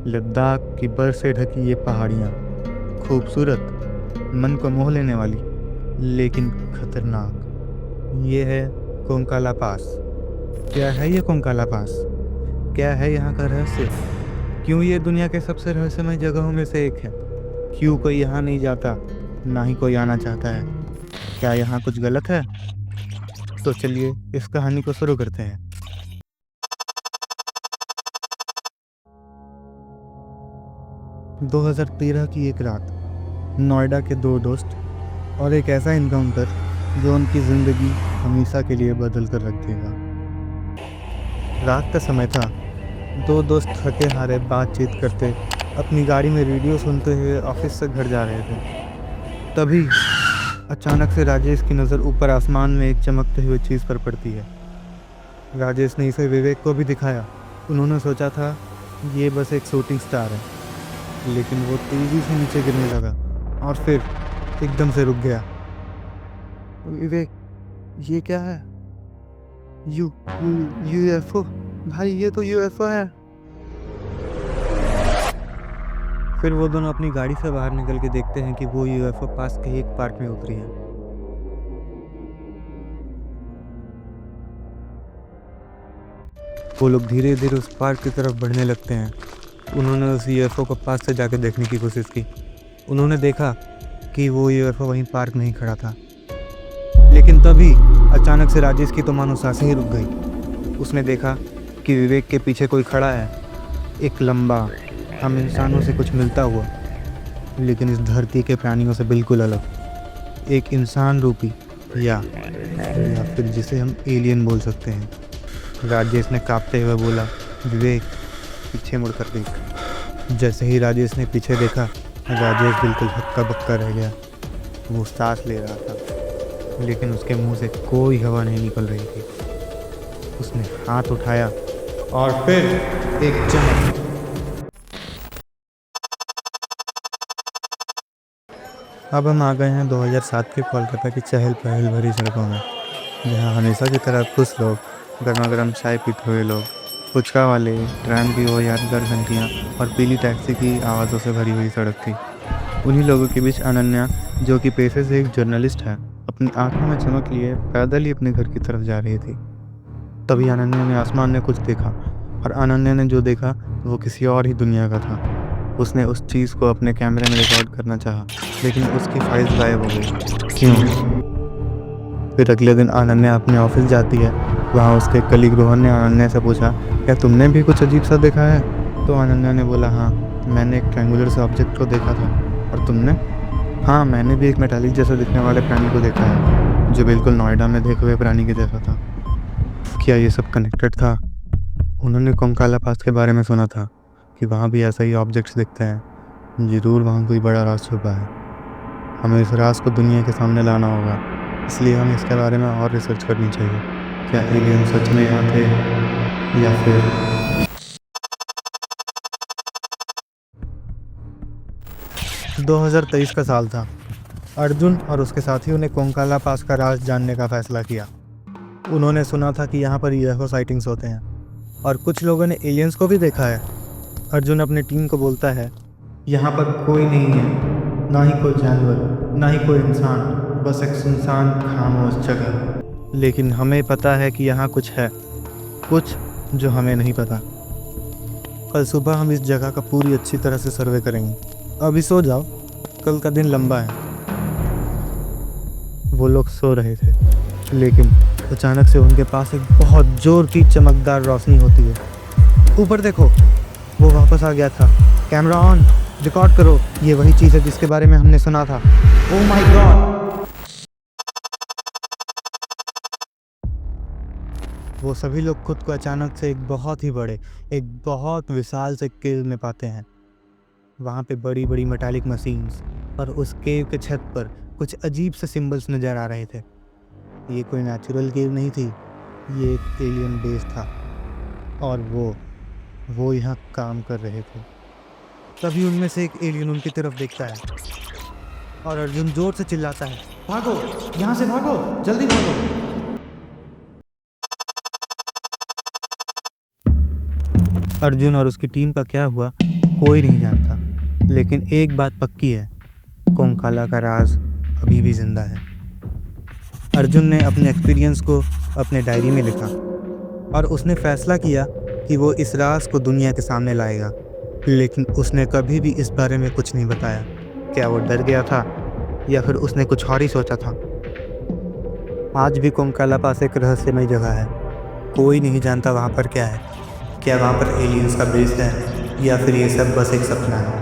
लद्दाख की बर्फ से ढकी ये पहाड़ियाँ, खूबसूरत, मन को मोह लेने वाली, लेकिन खतरनाक। ये है कोंकाला पास। क्या है ये कोंकाला पास? क्या है यहाँ का रहस्य? क्यों ये दुनिया के सबसे रहस्यमय जगहों में से एक है? क्यों कोई यहाँ नहीं जाता, ना ही कोई आना चाहता है? क्या यहाँ कुछ गलत है? तो चलिए इस कहानी को शुरू करते हैं। 2013 की एक रात, नोएडा के दो दोस्त और एक ऐसा इनकाउंटर जो उनकी ज़िंदगी हमेशा के लिए बदल कर रख देगा। रात का समय था। दो दोस्त थके हारे बातचीत करते अपनी गाड़ी में रेडियो सुनते हुए ऑफिस से घर जा रहे थे। तभी अचानक से राजेश की नज़र ऊपर आसमान में एक चमकते हुए चीज़ पर पड़ती है। राजेश ने इसे विवेक को भी दिखाया। उन्होंने सोचा था ये बस एक शूटिंग स्टार है, लेकिन वो तेज़ी से नीचे गिरने लगा और फिर एकदम से रुक गया। विवेक, ये क्या है? यू यूएफओ भाई, ये तो यूएफओ है। फिर वो दोनों अपनी गाड़ी से बाहर निकल के देखते हैं कि वो यूएफओ पास के एक पार्क में उतरी है। वो लोग धीरे धीरे उस पार्क की तरफ बढ़ने लगते हैं। उन्होंने उस यूएफओ को पास से जाके देखने की कोशिश की। उन्होंने देखा कि वो यूएफओ वहीं पार्क में ही खड़ा था। लेकिन तभी अचानक से राजेश की तो मानो सांसें ही रुक गई। उसने देखा कि विवेक के पीछे कोई खड़ा है, एक लंबा, हम इंसानों से कुछ मिलता हुआ, लेकिन इस धरती के प्राणियों से बिल्कुल अलग, एक इंसान रूपी या फिर जिसे हम एलियन बोल सकते हैं। राजेश ने कांपते हुए बोला, विवेक पीछे मुड़ कर देख। जैसे ही राजेश ने पीछे देखा, राजेश बिल्कुल हक्का बक्का रह गया। वो सांस ले रहा था, लेकिन उसके मुंह से कोई हवा नहीं निकल रही थी। उसने हाथ उठाया और फिर एक चमक। अब हम आ गए हैं 2007 के कोलकाता की चहल पहल भरी सड़कों में, जहाँ हमेशा की तरह खुश लोग, गर्मा गर्म चाय पीते हुए लोग, पुचका वाले, ट्रैम की वो यादगार घंटियाँ और पीली टैक्सी की आवाज़ों से भरी हुई सड़क थी। उन्हीं लोगों के बीच अनन्या, जो कि पेशे से एक जर्नलिस्ट है, अपनी आंखों में चमक लिए पैदल ही अपने घर की तरफ जा रही थी। तभी अनन्या ने आसमान में कुछ देखा, और अनन्या ने जो देखा वो किसी और ही दुनिया का था। उसने उस चीज़ को अपने कैमरे में रिकॉर्ड करना चाहा, लेकिन उसकी फाइल्स गायब हो गई। क्यों? फिर अगले दिन अनन्या अपने ऑफिस जाती है। वहाँ उसके कलीग रोहन ने अनन्या से पूछा, क्या तुमने भी कुछ अजीब सा देखा है? तो अनन्या ने बोला, हाँ, मैंने एक ट्रायंगुलर से ऑब्जेक्ट को देखा था। और तुमने? हाँ, मैंने भी एक मेटालिक जैसा दिखने वाले प्राणी को देखा है, जो बिल्कुल नोएडा में देखे हुए प्राणी के जैसा था। क्या ये सब कनेक्टेड था? उन्होंने कोंकाला पास के बारे में सुना था कि वहाँ भी ऐसा ही ऑब्जेक्ट्स दिखते हैं। ज़रूर वहाँ कोई बड़ा राज छुपा है। हमें इस राज को दुनिया के सामने लाना होगा, इसलिए हमें इसके बारे में और रिसर्च करनी चाहिए। क्या एलियन सच में यहाँ थे, या फिर 2023 का साल था। अर्जुन और उसके साथियों ने कोंकाला पास का राज जानने का फैसला किया। उन्होंने सुना था कि यहाँ पर यूएफओ साइटिंग्स होते हैं, और कुछ लोगों ने एलियंस को भी देखा है। अर्जुन अपनी टीम को बोलता है, यहाँ पर कोई नहीं है, ना ही कोई जानवर, ना ही कोई इंसान, बस एक सुनसान खामोश जगह। लेकिन हमें पता है कि यहाँ कुछ है, कुछ जो हमें नहीं पता। कल सुबह हम इस जगह का पूरी अच्छी तरह से सर्वे करेंगे। अभी सो जाओ, कल का दिन लंबा है। वो लोग सो रहे थे, लेकिन अचानक से उनके पास एक बहुत जोर की चमकदार रोशनी होती है। ऊपर देखो, वो वापस आ गया था। कैमरा ऑन, रिकॉर्ड करो, ये वही चीज़ है जिसके बारे में हमने सुना था। Oh my God! वो सभी लोग खुद को अचानक से एक बहुत ही बड़े, एक बहुत विशाल से केव में पाते हैं। वहाँ पे बड़ी बड़ी मेटालिक मशीन्स, और उस केव के छत पर कुछ अजीब से सिंबल्स नज़र आ रहे थे। ये कोई नेचुरल केव नहीं थी, ये एक एलियन बेस था, और वो यहाँ काम कर रहे थे। तभी उनमें से एक एलियन उनकी तरफ देखता है, और अर्जुन जोर से चिल्लाता है, भागो, यहाँ से भागो, जल्दी भागो। अर्जुन और उसकी टीम का क्या हुआ कोई नहीं जानता, लेकिन एक बात पक्की है, कोंकाला का राज अभी भी जिंदा है। अर्जुन ने अपने एक्सपीरियंस को अपने डायरी में लिखा और उसने फैसला किया कि वो इस राज को दुनिया के सामने लाएगा, लेकिन उसने कभी भी इस बारे में कुछ नहीं बताया। क्या वो डर गया था या फिर उसने कुछ और ही सोचा था? आज भी कोंकाला पास एक रहस्यमय जगह है। कोई नहीं जानता वहाँ पर क्या है। क्या वहाँ पर एलियंस का बेस है या फिर ये सब बस एक सपना है?